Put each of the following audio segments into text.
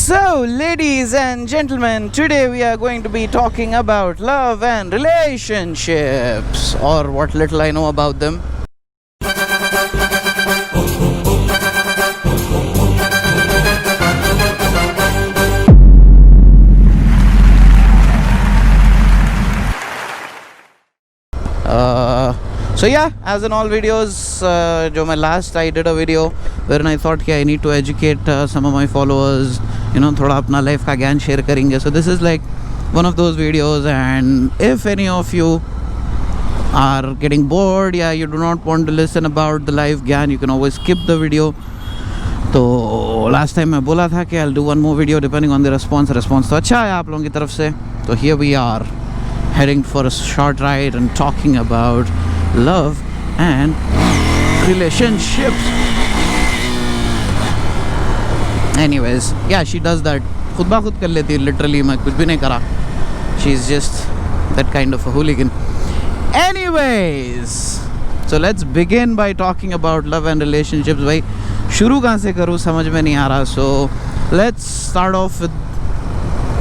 So, ladies and gentlemen, today we are going to be talking about love and relationships, or what little I know about them. So yeah, as in all videos, I did a video wherein I thought I need to educate some of my followers, थोड़ा अपना life का ज्ञान share करेंगे. So this is like one of those videos, and if any of you are getting bored, you do not want to listen about the life ज्ञान, you can always skip the video. तो last time मैं बोला था कि I'll do one more video depending on the response तो अच्छा है आप लोगों की तरफ से. तो here we are, heading for a short ride and talking about love and relationships. Anyways, she does that. खुद ब खुद कर लेती है, literally मैं कुछ भी नहीं करा. She's just that kind of a hooligan. Anyways, so let's begin by talking about love and relationships. भाई शुरू कहाँ से करूँ समझ में नहीं आ रहा. So let's start off with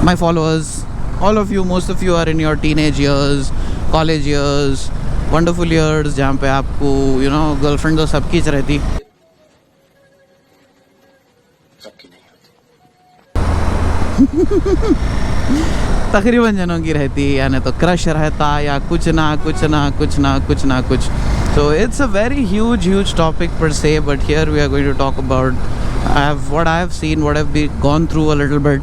my followers. All of you, most of you are in your teenage years, college years, wonderful years, जहाँ पे आपको गर्लफ्रेंड तो सबकी रहती. सबकी नहीं होती. तकरीबन जनों की रहती, यानी तो क्रश रहता या कुछ ना कुछ. So it's a very huge topic per se, but here we are going to talk about what I have seen, what I've gone through a little bit.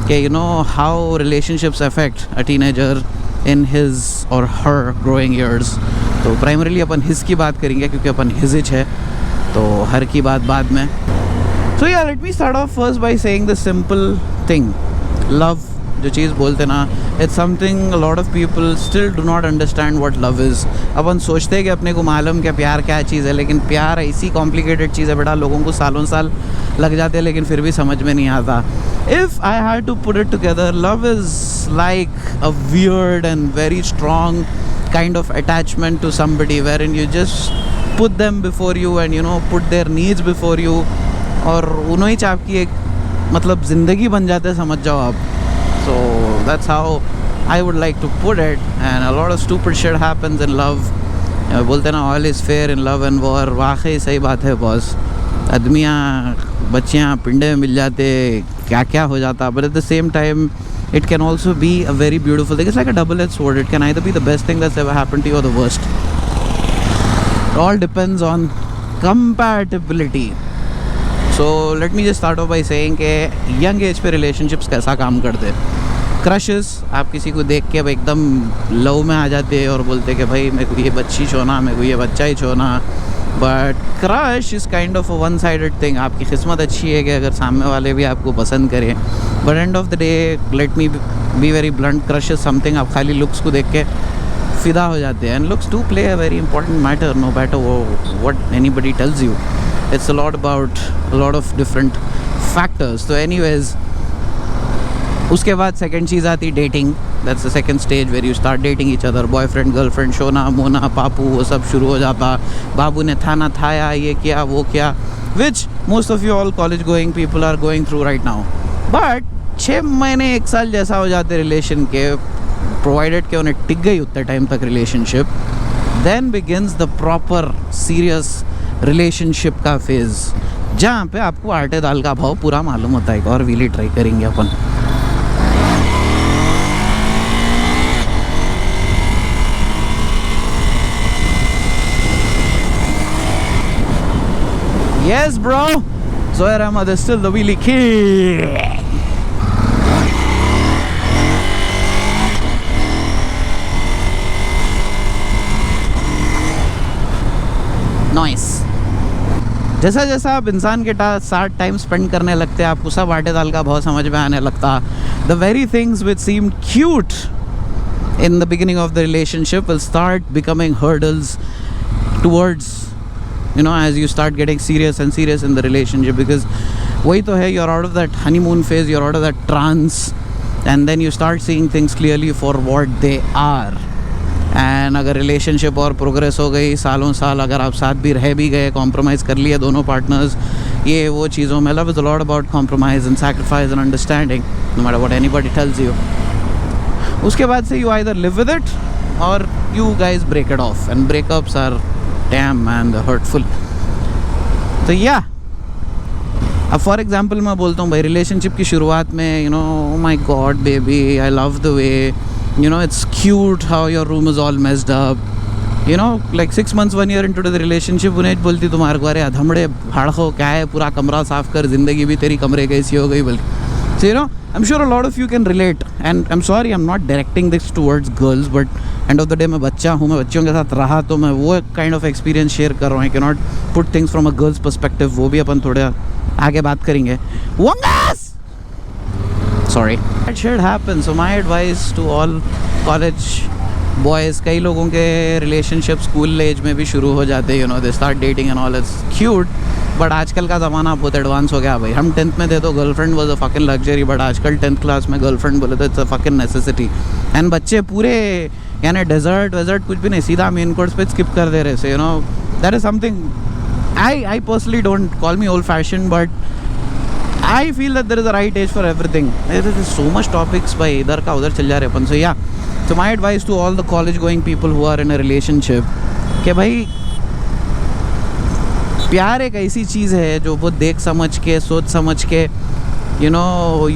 How relationships affect a teenager in his or her growing years. तो primarily अपन his की बात करेंगे क्योंकि अपन his है, तो हर की बात बाद में. So let me start off first by saying the simple thing. Love, जो चीज़ बोलते ना, it's something a lot of people still do not understand what love is. अपन सोचते हैं कि अपने को मालूम क्या प्यार क्या चीज़ है, लेकिन प्यार ऐसी कॉम्प्लिकेटेड चीज़ है बेटा, लोगों को सालों साल लग जाते हैं लेकिन फिर भी समझ में नहीं आता. If I had to put it together, love is like a weird and very strong kind of attachment to somebody wherein you just put them before you and put their needs before you, और उन्होंने ही आपकी एक मतलब ज़िंदगी बन जाते समझ जाओ आप. So that's how I would like to put it, and a lot of stupid shit happens in love. बोलते ना all is fair in love and war. वाकई सही बात है बॉस. आदमियाँ बच्चियाँ पिंडे में मिल जाते, क्या हो जाता. But at the same time, it can also be a very beautiful thing. It's like a double-edged sword. It can either be the best thing that's ever happened to you or the worst. It all depends on compatibility. So let me just start off by saying कि young age पे relationships कैसा काम करते. Crushes, आप किसी को देख के एकदम लव में आ जाते और बोलते कि भाई मेरे को ये बच्ची छोना, मेरे को ये बच्चा ही छोना. But crush is kind of a one-sided thing. आपकी किस्मत अच्छी है कि अगर सामने वाले भी आपको पसंद करें. But end of the day, let me be very blunt, crush is something आप खाली looks को देख के फिदा हो जाते हैं. And looks do play a very important matter, no matter what anybody tells you. It's a lot about a lot of different factors. So anyways, उसके बाद सेकेंड चीज़ आती dating. That's the second stage where you start dating each other. Boyfriend girlfriend, Shona Mona Papu, वो सब शुरू हो जाता. बाबू ने थाना थाया, ये किया वो किया, which most of you all college going people are going through right now. But 6 महीने 1 साल जैसा हो जाते रिलेशन के, प्रोवाइडेड के उन्हें टिक गई उतने टाइम तक relationship, then begins the proper serious relationship का फेज़, जहाँ पे आपको आटे दाल का भाव पूरा मालूम होता है. एक और वीली ट्राई करेंगे अपन. Yes, bro. Zohair Ahmed is still the wheelie king. Nice. जैसा जैसा आप इंसान के साथ टाइम स्पेंड करने लगते हैं, आपको सब आटे दाल का भाव समझ में आने लगता. The very things which seemed cute in the beginning of the relationship will start becoming hurdles towards, as you start getting serious in the relationship, because वही तो है, you're out of that honeymoon phase, you're out of that trance, and then you start seeing things clearly for what they are. And अगर relationship और progress हो गई सालों साल, अगर आप साथ भी रह भी गए, कॉम्प्रोमाइज़ कर लिए दोनों पार्टनर्स, ये वो चीज़ों में love is a lot about compromise and sacrifice and understanding no matter what anybody tells you. उसके बाद से you either live with it or you guys break it off, and breakups are damn man the hurtful. तो या अब for example मैं बोलता हूँ भाई, रिलेशनशिप की शुरुआत में you know, oh my God baby I love the way you know it's cute how your room is all messed up, you know like 6 months 1 year into the relationship उन्हें बोलती तुम्हारे को अरे अधमड़े भाड़ो क्या है, पूरा कमरा साफ़ कर, ज़िंदगी भी तेरी कमरे कैसी हो गई बल्कि. So you know, I'm sure a lot of you can relate, and I'm sorry I'm not directing this towards girls, but end of the day मैं बच्चा हूँ, मैं बच्चों के साथ रहा, तो मैं वो काइंड ऑफ एक्सपीरियंस शेयर कर रहा हूँ. I cannot put things from a girl's perspective, वो भी अपन थोड़ा आगे बात करेंगे. Wongas! Sorry. That shit happens. So my advice to all college boys, कई लोगों के रिलेशनशिप स्कूल एज में भी शुरू हो जाते हैं, you no they start dating and all, it's cute. But आजकल का ज़माना बहुत एडवांस हो गया भाई. हम 10th में थे तो girlfriend was a fucking luxury, but आजकल 10th क्लास में गर्लफ्रेंड बोले तो it's a fucking necessity. And बच्चे पूरे यानी डेजर्ट वेजर्ट कुछ भी नहीं, सीधा मेन कोर्स पे स्किप कर दे रहे से, you know that is something I personally don't call me old fashion, but I feel that there is a right age for everything. There is so much topics भाई, इधर का उधर चल जा रहे अपन. सो या, so my advice to all the college going people who are in a relationship कि भाई प्यार एक ऐसी चीज़ है जो वो देख समझ के सोच समझ के you know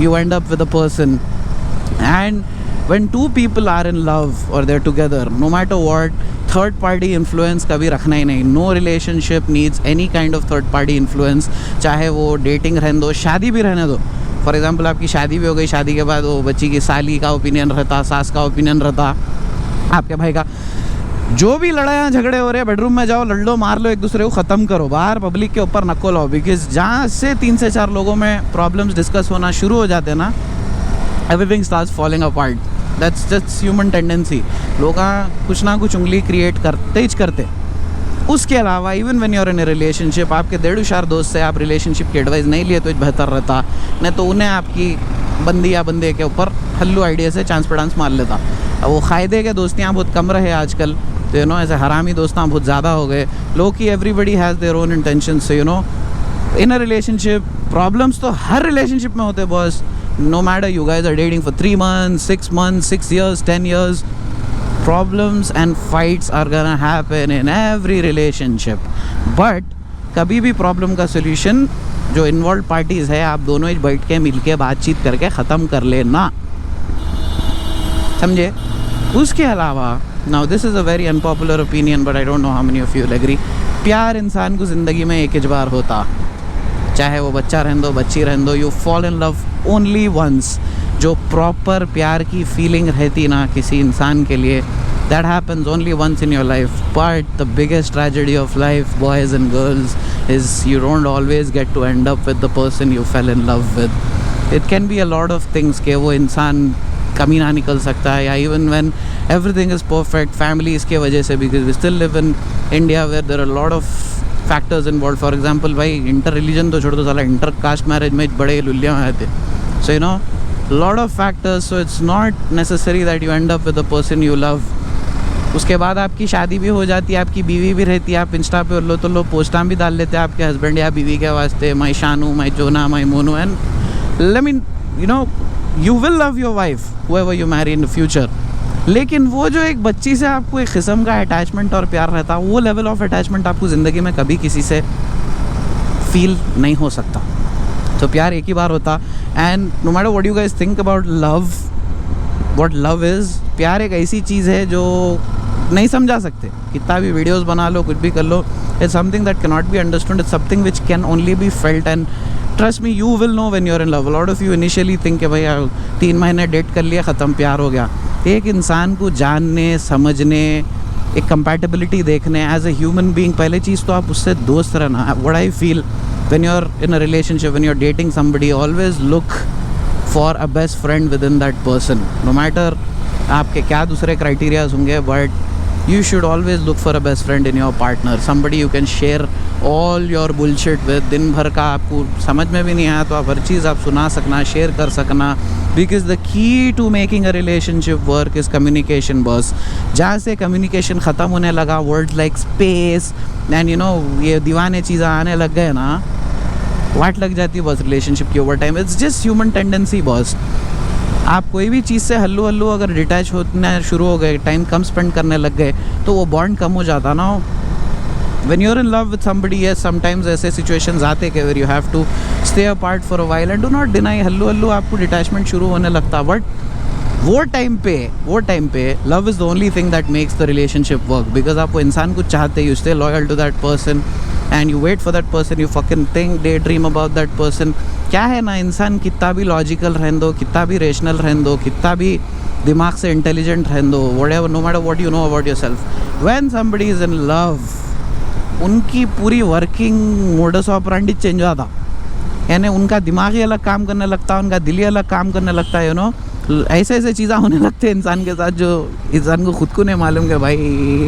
you end up with a person, and when two people are in love or they're together, no matter what, third party influence कभी रखना ही नहीं. no relationship needs any kind of third party influence, चाहे वो dating रहने दो, शादी भी रहने दो. फॉर एग्जाम्पल आपकी शादी भी हो गई, शादी के बाद वो बच्ची की साली का ओपिनियन रहता, सास का ओपिनियन रहता, आपके भाई का, जो भी लड़ाइयाँ झगड़े हो रहे हैं बेडरूम में जाओ, लड़ लो, मार लो, एक दूसरे को ख़त्म करो, बाहर पब्लिक के ऊपर नको लो. बिकॉज जहाँ से 3 से 4 लोगों में प्रॉब्लम्स डिस्कस होना शुरू हो जाते हैं ना, everything starts falling apart. That's just human tendency. लोग कुछ ना कुछ उंगली क्रिएट करते ही करते. उसके अलावा even when you are in a relationship, आपके 1.5 दोस्त से आप रिलेशनशिप की एडवाइस नहीं लिए तो बेहतर रहता, नहीं तो उन्हें आपकी बंदी या बंदे के ऊपर हल्लू आइडिया से चांस पे डांस मार लेता. अब वो क़ायदे के दोस्तियाँ बहुत कम रहे आजकल, तो यू नो ऐसे हरामी दोस्तां बहुत ज़्यादा हो गए. लोग की everybody has their own intention. So you know in a relationship problems तो हर रिलेशनशिप में होते हैं boss. No matter you guys are dating for 3 months, 6 months, 6 years, 10 years, problems and fights are gonna happen in every relationship. But कभी भी problem का solution जो involve parties है, आप दोनों ही बैठ के मिल के बातचीत करके ख़त्म कर लेना, समझे. उसके अलावा now this is a very unpopular opinion, but I don't know how many of you will agree. प्यार इंसान को ज़िंदगी में एक बार होता, चाहे वो बच्चा रहने दो, बच्ची रहने दो, you fall in love only once. जो प्रॉपर प्यार की फीलिंग रहती ना किसी इंसान के लिए, that happens only once in your life. But the biggest tragedy of life, boys and girls, is you don't always get to end up with the person you fell in love with. It can be a lot of things कि वो इंसान कमी ना निकल सकता है, या even when everything is perfect, family इसके वजह से, because we still live in India where there are a lot of factors involved. For example भाई इंटर रिलीजन तो छोड़ दो, साला इंटर कास्ट मैरिज में बड़े लुल्लियाँ आते. So you know lot of factors, so it's not necessary that you end up with the person you love. उसके बाद आपकी शादी भी हो जाती है, आपकी बीवी भी रहती है, आप इंस्टा पे लो तो लो पोस्टां भी डाल लेते हैं आपके हस्बैंड या बीवी के वास्ते, my Shanu, my Jona, my Monu, and I mean you know you will love your wife whoever you marry in the future. लेकिन वो जो एक बच्ची से आपको एक किस्म का अटैचमेंट और प्यार रहता, वो लेवल ऑफ अटैचमेंट आपको ज़िंदगी में कभी किसी से फील नहीं हो सकता. तो प्यार एक ही बार होता. And no matter what you guys think about love, what love is, प्यार एक ऐसी चीज़ है जो नहीं समझा सकते. कितना भी वीडियोस बना लो, कुछ भी कर लो, it's something that can not be understood. It's something which can only be felt, and trust me you will know when you are in love. A lot of you initially think कि भाई 3 महीने date कर लिया, ख़त्म, प्यार हो गया. एक इंसान को जानने, समझने, एक कंपैटिबिलिटी देखने एज अ ह्यूमन बीइंग, पहले चीज़ तो आप उससे दोस्त रहना. What I feel when you're in a relationship, when you're dating somebody, always look for a best friend within that person. No matter आपके क्या दूसरे क्राइटेरियाज होंगे, but you should always look for a best friend in your partner, somebody you can share all your bullshit with. दिन भर का आपको समझ में भी नहीं आया तो आप हर चीज़ आप सुना सकना, शेयर कर सकना, because the key to making a relationship work is communication boss. जहाँ से communication ख़त्म होने लगा, words like space and you know ये दीवाने चीज़ें आने लग गए ना, वाट लग जाती है बस रिलेशनशिप की over time. It's just human tendency boss. आप कोई भी चीज़ से हल्लू हल्लू अगर डिटैच होना शुरू हो गए, टाइम कम स्पेंड करने लग गए, तो वो बॉन्ड कम हो जाता ना. When you are in love with somebody, yes sometimes ऐसे सिचुएशंस आते कि where you have to stay apart for a while and do not deny, हल्लू हल्लू आपको डिटैचमेंट शुरू होने लगता. बट वो टाइम पे love is the only thing that makes the relationship work. Because आप वो इंसान को चाहते, you stay loyal to that person and you wait for that person, you fucking think, day dream about that person. क्या है ना, इंसान कितना भी लॉजिकल रहने दो, कितना भी रेशनल रहने दो, कितना भी दिमाग से इंटेलिजेंट रहने दो, whatever, no matter what you know about yourself, when somebody is in love, उनकी पूरी वर्किंग मोडस ऑपरेंडी चेंज होता. यानी उनका दिमाग ही अलग काम करने लगता है, उनका दिल ही अलग काम करने लगता है. यू नो ऐसे ऐसे चीज़ें होने लगते हैं इंसान के साथ जो इंसान को खुद को नहीं मालूम कि भाई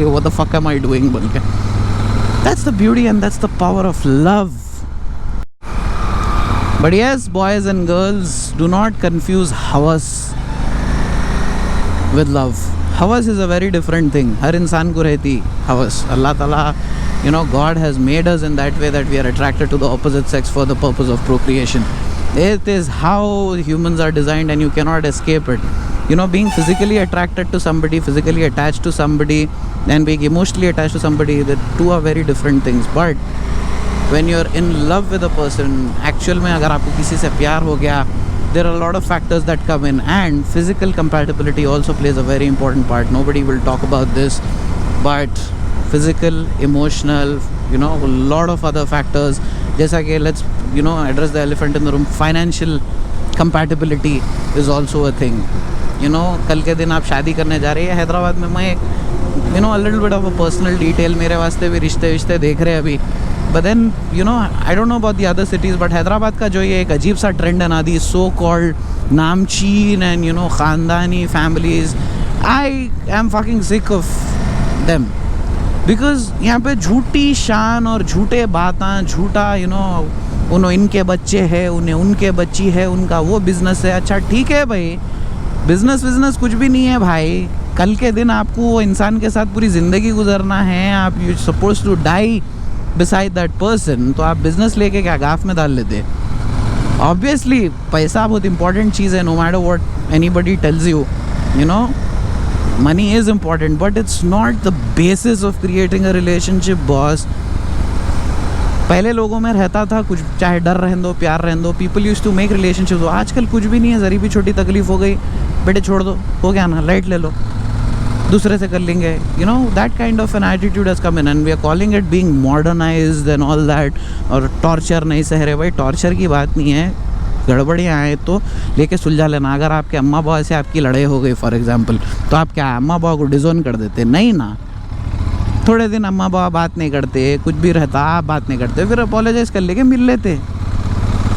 what the fuck am I doing बोल के. That's the beauty and that's the power of love. But yes, boys and girls, do not confuse havas with love. Havas is a very different thing. हर इंसान को रहती havas. Allah Ta'ala, you know, God has made us in that way that we are attracted to the opposite sex for the purpose of procreation. It is how humans are designed and you cannot escape it. You know, being physically attracted to somebody, physically attached to somebody and being emotionally attached to somebody, the two are very different things. But when you're in love with a person, actual में अगर आपको किसी से प्यार हो गया, there are a lot of factors that come in, and physical compatibility also plays a very important part. Nobody will talk about this, but physical, emotional, you know, a lot of other factors. जैसा कि let's, you know, address the elephant in the room. Financial compatibility is also a thing. You know, कल के दिन आप शादी करने जा रही है हैदराबाद में. मैं you know a little bit of a personal detail, मेरे वास्ते भी रिश्ते देख रहे हैं अभी. But then, you know, I don't know about the other cities, but Hyderabad का जो ये एक अजीब सा ट्रेंड है ना, दी सो कॉल्ड नामचीन एंड यू नो ख़ानदानी families, I am fucking sick of them. Because यहाँ पे झूठी शान और झूठे बातें, झूठा यू नो इनके बच्चे हैं, उन्हें उनके बच्ची है, उनका वो बिज़नेस है. अच्छा ठीक है भाई, बिज़नेस कुछ भी नहीं है भाई. कल के दिन आपको वो इंसान के साथ पूरी ज़िंदगी गुजरना है. आप you suppose to die beside that person, तो आप बिजनेस लेके क्या गाफ में डाल लेते. ऑब्वियसली पैसा बहुत इंपॉर्टेंट चीज़ है, no matter what anybody tells you, you know money is important, but it's not the basis of creating a relationship boss. पहले लोगों में रहता था कुछ, चाहे डर रहने दो, प्यार रहने दो, people use to make relationship. आजकल कुछ भी नहीं है, ज़री भी छोटी तकलीफ हो गई, बेटे छोड़ दो, हो गया ना, लाइट ले लो, दूसरे से कर लेंगे. You know that kind of an attitude has come in and we are calling it being modernized and all that. और टॉर्चर नहीं सह रहे भाई, टॉर्चर की बात नहीं है. गड़बड़ियाँ आए तो लेके सुलझा लेना. अगर आपके अम्मा बाबा से आपकी लड़ाई हो गई फॉर एग्जांपल, तो आप क्या अम्मा बाबा को डिजोन कर देते? नहीं ना. थोड़े दिन अम्मा बाबा बात नहीं करते, कुछ भी रहता, आप बात नहीं करते, फिर अपोलोजाइज कर लेके मिल लेते.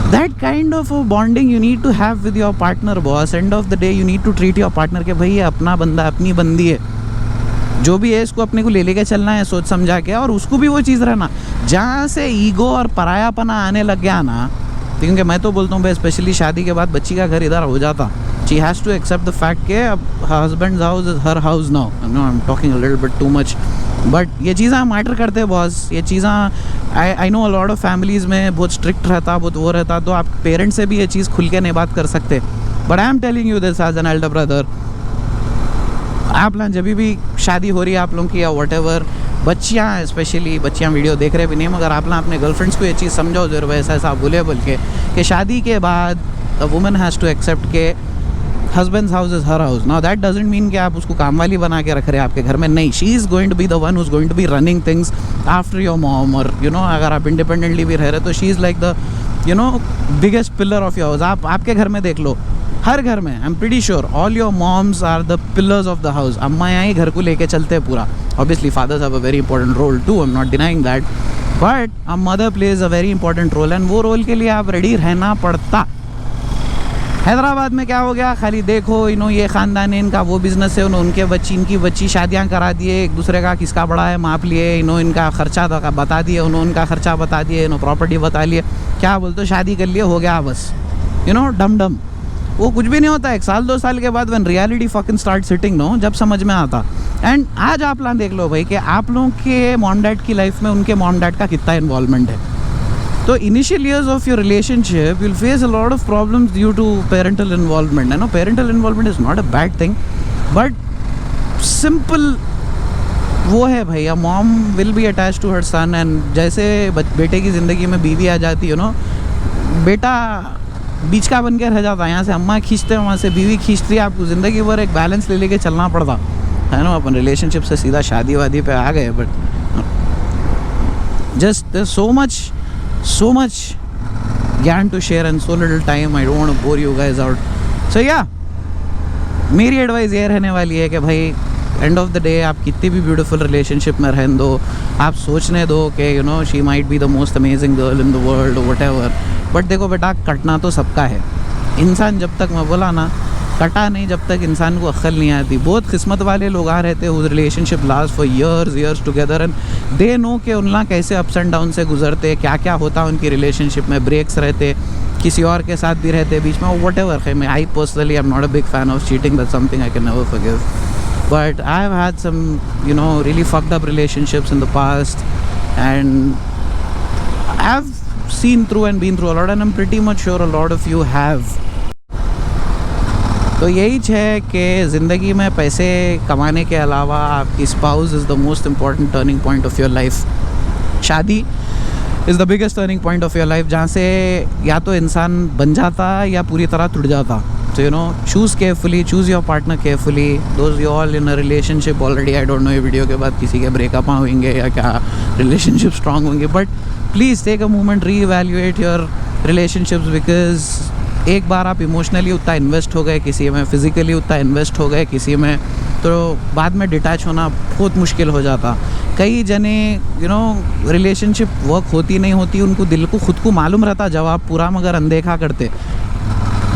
That kind of a bonding you need to have with your partner, boss. End of the day you need to treat your partner के भाई ये अपना बंदा, अपनी बंदी है, जो भी है इसको अपने को ले लेके चलना है सोच समझा के. और उसको भी वो चीज़ रहना. जहाँ से ईगो और परायापना आने लग गया ना, क्योंकि मैं तो बोलता हूँ भाई स्पेशली शादी के बाद बच्ची का घर इधर हो जाता. She has to accept the fact के अब husband's house is her house now. No, I'm talking a little bit too much. But ये चीज़ें मैटर करते हैं बॉस. ये चीज़ें I know a lot of families में बहुत स्ट्रिक्ट रहता, बहुत वो रहता, तो आप पेरेंट्स से भी ये चीज़ खुल के नहीं बात कर सकते. But I am telling you this as an elder brother. आप ना जब भी शादी हो रही है आप लोगों की या वट एवर, बच्चियाँ स्पेशली बच्चियाँ वीडियो देख रहे भी नहीं, मगर आप ना अपने गर्लफ्रेंड्स को ये चीज़ समझाओ जरूर ऐसा ऐसा बोले बोल के कि शादी के बाद the woman has to accept के husband's house is her house. Now that doesn't mean कि आप उसको काम वाली बना के रख रहे हैं आपके घर में. नहीं, she is going to be the one who is going to be running things after your mom. और यू नो अगर आप इंडिपेंडेंटली भी रह रहे तो she is like the you know biggest pillar of your house. आप आपके घर में देख लो, हर घर में I am pretty sure all your moms are the pillars of the house. अम्मा यहाँ ही घर को लेके चलते हैं पूरा. Obviously fathers have a very important role too, I am not denying that, but a mother plays a very important role and वो रोल के लिए आप रेडी रहना पड़ता. हैदराबाद में क्या हो गया, खाली देखो ये ख़ानदान है इनका, वो बिज़नेस है, इनकी बच्ची शादियां करा दिए, एक दूसरे का किसका बड़ा है माप लिए, इनका ख़र्चा बता दिए, उनका ख़र्चा बता दिए, प्रॉपर्टी बता लिए, क्या बोलते हो शादी कर लिए हो गया बस, डम। वो कुछ भी नहीं होता। 1 साल 2 साल के बाद when reality fucking start sitting जब समझ में आता। एंड आज आप लोग देख लो भाई कि आप लोगों के मॉम डैड की लाइफ में उनके मॉम डैड का कितना इन्वॉल्वमेंट है। तो initial years of your relationship you'll face a lot of problems due to parental involvement. I know parental involvement is not a bad thing, but simple वो है भाई, a mom will be attached to her son, and जैसे बेटे की ज़िंदगी में बीवी आ जाती है बेटा बीच का बन के रह जाता है। यहाँ से अम्मा खींचते हैं, वहाँ से बीवी खींचती है, आपको ज़िंदगी भर एक बैलेंस ले लेके चलना पड़ता है ना। अपन रिलेशनशिप से सीधा शादी वादी पे आ गए, बट जस्ट so much ज्ञान to share and so little time. I don't want to bore you guys out. So yeah, मेरी एडवाइस ये रहने वाली है कि भाई एंड ऑफ द डे आप कितनी भी ब्यूटीफुल रिलेशनशिप में रहने दो, आप सोचने दो कि she might be the most amazing girl in the world whatever, but देखो बेटा कटना तो सबका है। इंसान जब तक, मैं बोला ना, कटा नहीं जब तक इंसान को अक्ल नहीं आती। बहुत किस्मत वाले लोग आ रहते हैं उस relationship last for years together, and they know कि उनला कैसे अप्स एंड डाउन से गुजरते, क्या क्या होता है उनकी रिलेशनशिप में, ब्रेक्स रहते, किसी और के साथ भी रहते बीच में, वट एवर। मैं I personally I am not a big fan of cheating, that's something I can never forgive, but I have had some really fucked up relationships in the past, and I have seen through and been through a lot, and I'm pretty much sure a lot of you have. तो यही है कि ज़िंदगी में पैसे कमाने के अलावा आपकी spouse is the most important turning point of your life. शादी is the biggest turning point of your life, जहाँ से या तो इंसान बन जाता या पूरी तरह टूट जाता। तो choose carefully, choose your partner carefully, those you all in a relationship already. I don't know ये वीडियो के बाद किसी के ब्रेकअप होंगे या क्या रिलेशनशिप स्ट्रॉन्ग होंगे, but please take a moment, reevaluate your relationships, because एक बार आप इमोशनली उतना इन्वेस्ट हो गए किसी में, फिज़िकली उतना इन्वेस्ट हो गए किसी में, तो बाद में डिटैच होना बहुत मुश्किल हो जाता। कई जने रिलेशनशिप वर्क होती नहीं होती, उनको दिल को खुद को मालूम रहता जवाब पूरा, मगर अनदेखा करते।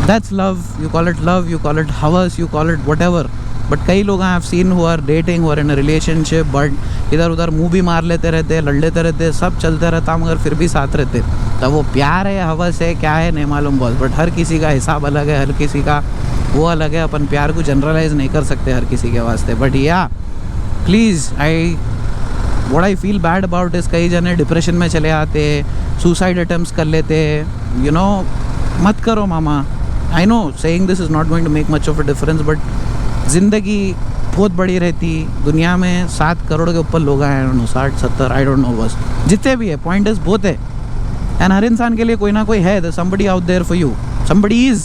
That's love, you call it love, you call it हवस, you call it whatever, but कई लोग I have seen who are dating, who are in a relationship, but इधर उधर मुँह भी मार लेते रहते, लड़ लेते रहते, सब चलते रहता, मगर फिर भी साथ रहते। तब वो प्यार है, हवस है, क्या है नहीं मालूम बॉस, बट हर किसी का हिसाब अलग है, हर किसी का वो अलग है। अपन प्यार को जनरलाइज नहीं कर सकते हर किसी के वास्ते, बट या please what I feel bad about इस, कई जने डिप्रेशन में चले आते, सुसाइड अटेम्प्ट्स कर लेते, मत करो मामा। I know saying this is not going to make much of a difference, but ज़िंदगी बहुत बड़ी रहती, दुनिया में 7 करोड़ के ऊपर लोग हैं, 60-70 आई डोंट नो, बस जितने भी है, पॉइंट इज बहुत है, एंड हर इंसान के लिए कोई ना कोई है, somebody out there for you, somebody is,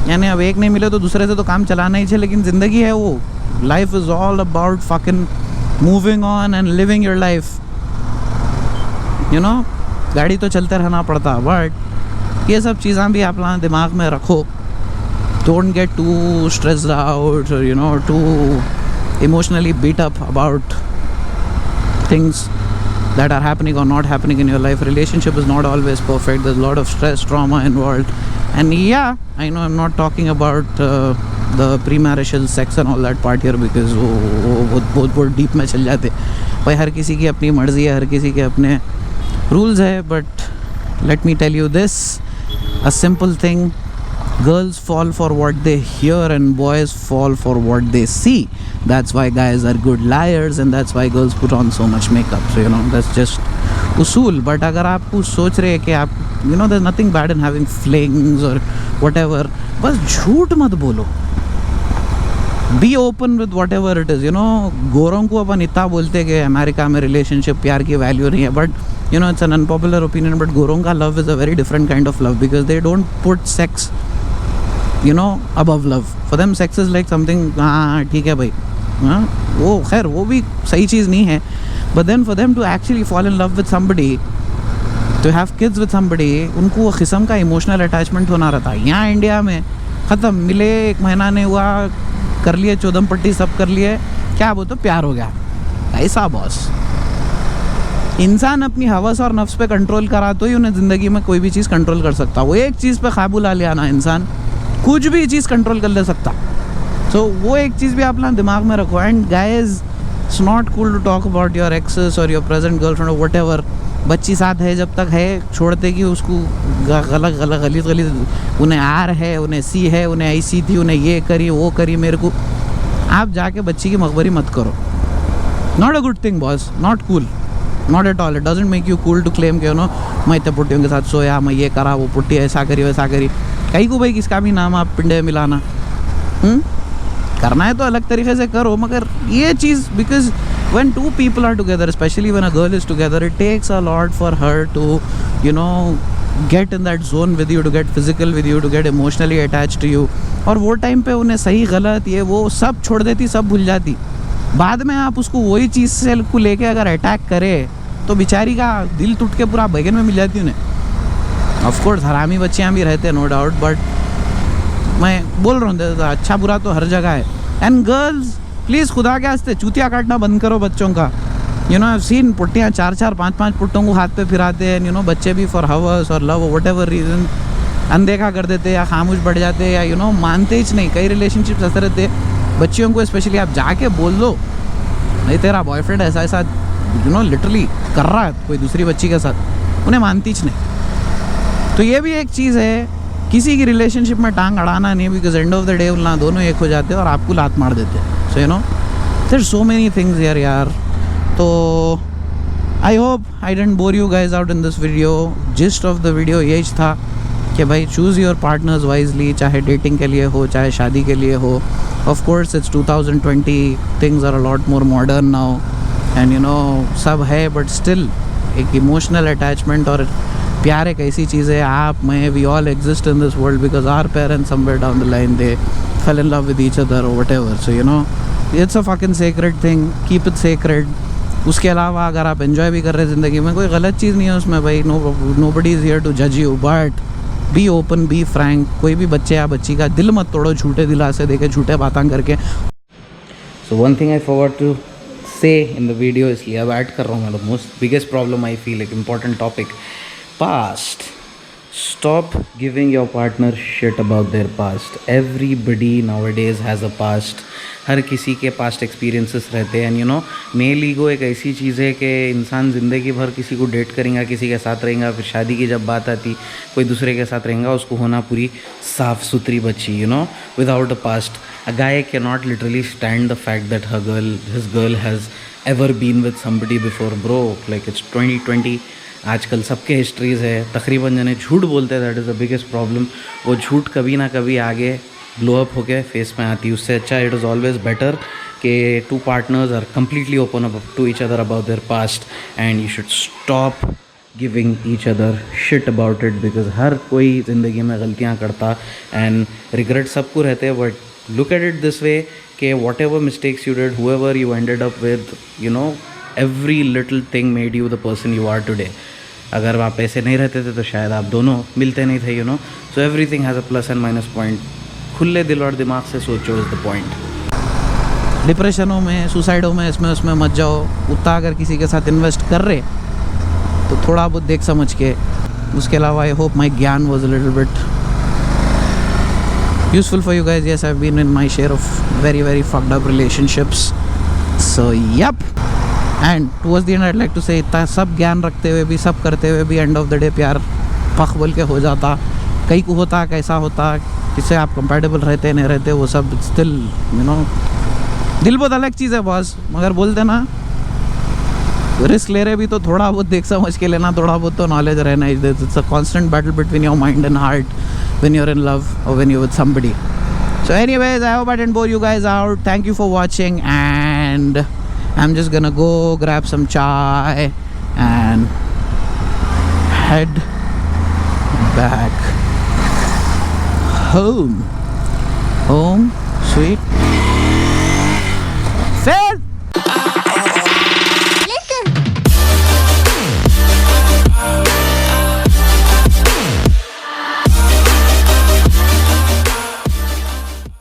यानी अब एक नहीं मिले तो दूसरे से तो काम चलाना ही चाहिए, लेकिन ज़िंदगी है वो, life is all about fucking moving on and living your life. गाड़ी तो चलते रहना पड़ता, बट ये सब चीज़ें भी आप लोग दिमाग में रखो। Don't get too stressed out or too emotionally beat up about things that are happening or not happening in your life. Relationship is not always perfect. There's a lot of stress, trauma involved, and yeah, I know I'm not talking about the premarital sex and all that part here, because वो बहुत deep में चल जाते भाई। हर किसी की अपनी मर्जी है, हर किसी के अपने rules है, but let me tell you this, a simple thing. Girls fall for what they hear and boys fall for what they see. That's why guys are good liars, and that's why girls put on so much makeup. So that's just usul. But अगर आप कुछ सोच रहे हैं कि आप there's nothing bad in having flings or whatever, बस झूठ मत बोलो। Be open with whatever it is. गोरों को अपन इतना बोलते कि अमेरिका में रिलेशनशिप प्यार की वैल्यू नहीं है, but it's an unpopular opinion, but गोरों का love is a very different kind of love, because they don't put sex above love. For them sex is like something, हाँ ठीक है भाई, हाँ वो खैर वो भी सही चीज़ नहीं है, but then for them to actually fall in love with somebody, to have kids with somebody, उनको वो किस्म का इमोशनल अटैचमेंट होना रहता है। यहाँ इंडिया में ख़त्म, मिले 1 महीना नहीं हुआ, कर लिए चौदम पट्टी, सब कर लिए, क्या बोलते प्यार हो गया, ऐसा बॉस। इंसान अपनी हवस और नफ्स पे कंट्रोल करा तो ही उन्हें ज़िंदगी में कोई भी चीज़ कंट्रोल कर सकता। वो एक चीज़ पे काबू ला लिया ना इंसान, कुछ भी चीज़ कंट्रोल कर ले सकता. सो वो एक चीज़ भी आप ना दिमाग में रखो. And guys, it's not cool to talk about your exes और योर प्रेजेंट गर्लफ्रेंड और वट एवर. बच्ची साथ है जब तक है, छोड़ते कि उसको गलत गलत गलीत गलीत, उन्हें आर है, उन्हें सी है, उन्हें ऐसी थी, उन्हें ये करी वो करी, मेरे को. आप जाके बच्ची की मखबरी मत करो. Not a good thing boss, not cool, not at all. It doesn't make you cool to claim कि नो मैं इतने पुट्टियों के साथ सोया, मैं ये करा, वो पुट्टी ऐसा करी वैसा करी. कहीं को भाई किसका भी नाम आप पिंडे मिलाना. करना है तो अलग तरीके से करो, मगर ये चीज़, because when two people are together, especially when a girl is together, it takes a lot for her to, you know, get in that zone with you, to get physical with you, to get emotionally attached to you. और वो time पे उन्हें सही गलत ये वो सब छोड़ देती, सब भूल जाती. बाद में आप उसको वही चीज़ से को लेके अगर अटैक करे तो बेचारी का दिल टूट के पूरा बैगन में मिल जाती उन्हें. ऑफ कोर्स हरामी बच्चियाँ भी रहते हैं, नो डाउट, बट मैं बोल रहा हूँ अच्छा बुरा तो हर जगह है. एंड गर्ल्स प्लीज़ खुदा के वास्ते चूतिया काटना बंद करो बच्चों का. You know, I have seen पुट्टियाँ 4-4, 5-5 पुट्टों को हाथ पे फिराते हैं. यू नो, बच्चे भी फॉर हवर्स और लव वट एवर रीज़न अनदेखा कर देते या खामोश बढ़ जाते, या यू नो मानते ही नहीं. कई रिलेशनशिप्स ऐसे रहते हैं, बच्चियों को स्पेशली आप जाके बोल दो नहीं तेरा बॉयफ्रेंड ऐसा ऐसा यू नो लिटरली कर रहा है कोई दूसरी बच्ची के साथ, उन्हें मानती ही नहीं. तो ये भी एक चीज़ है, किसी की रिलेशनशिप में टांग अड़ाना नहीं, because end of the day ना दोनों एक हो जाते हैं और आपको लात मार देते हैं. So you know there are so many things here यार. तो I hope I didn't bore you guys out in this video. Gist of the video यही था कि भाई चूज़ योर पार्टनर्स वाइजली, चाहे डेटिंग के लिए हो चाहे शादी के लिए हो. Of course it's 2020, things are a lot more modern now and you know सब है, बट स्टिल एक इमोशनल अटैचमेंट और प्यार एक ऐसी चीज़ है. आप मैं we all exist in this world because our parents somewhere down the line they fell in love with each other और whatever. So you know it's a fucking sacred thing, keep it sacred. उसके अलावा अगर आप enjoy भी कर रहे हैं ज़िंदगी में, कोई गलत चीज़ नहीं है उसमें भाई. नोबडी इज़ हियर टू जज you, but be open, be frank. कोई भी बच्चे या बच्ची का दिल मत तोड़ो झूठे दिलासे देके, झूठे बातें करके. So one thing I forgot to say in the video, इसलिए अब ऐड कर रहा हूँ. मैं most biggest problem I feel, एक important topic, past. Stop giving your partner shit about their past. Everybody nowadays has a past. हर किसी के past experiences रहते हैं. यू नो मेल ईगो एक ऐसी चीज़ है कि इंसान ज़िंदगी भर किसी को डेट करेगा, किसी के साथ रहेगा, फिर शादी की जब बात आती कोई दूसरे के साथ रहेगा, उसको होना पूरी साफ़ सुथरी बच्ची, you know, without a past. A guy can not literally stand the fact that his girl has ever been with somebody before. Bro, like it's 2020. आजकल सबके हिस्ट्रीज़ है, तकरीबन जने झूठ बोलते हैं. That is the biggest problem. वो झूठ कभी ना कभी आगे ब्लो अप होके फेस में आती. उससे अच्छा इट इज़ ऑलवेज बेटर कि two partners are completely open up to each other about their past and you should stop giving each other shit about it, because हर कोई ज़िंदगी में गलतियाँ करता एंड रिग्रेट सबको रहते हैं. But look at it this way कि whatever mistakes you did, whoever you ended up with, you know every little thing made you the person you are today. अगर आप ऐसे नहीं रहते थे तो शायद आप दोनों मिलते नहीं थे, you know. So everything has a plus and minus point. खुले दिल और दिमाग से सोचो इज़ द पॉइंट. डिप्रेशनों में, सुसाइडों में, इसमें उसमें मत जाओ. उतना अगर किसी के साथ इन्वेस्ट कर रहे तो थोड़ा बहुत देख समझ के. उसके अलावा आई hope my gyan was a little bit useful for you guys. Yes, I have been in my share of very very fucked up relationships. So yup, and towards the end I'd like to say इतना सब ज्ञान रखते हुए भी, सब करते हुए भी, एंड ऑफ द डे प्यार पख बोल के हो जाता. कई को होता, कैसा होता, किससे आप कंपेटेबल रहते नहीं रहते, वो सब स्टिल यू नो दिल बहुत अलग चीज़ है बॉस. मगर बोलते ना रिस्क ले रहे भी तो थोड़ा बहुत देख समझ के लेना, थोड़ा बहुत तो नॉलेज रहना. It's a constant battle between your mind and heart when you are in love और when you with somebody. So anyways, I hope I didn't bore you guys out. Thank you for watching, and I'm just gonna go grab some chai and head back home. Home, sweet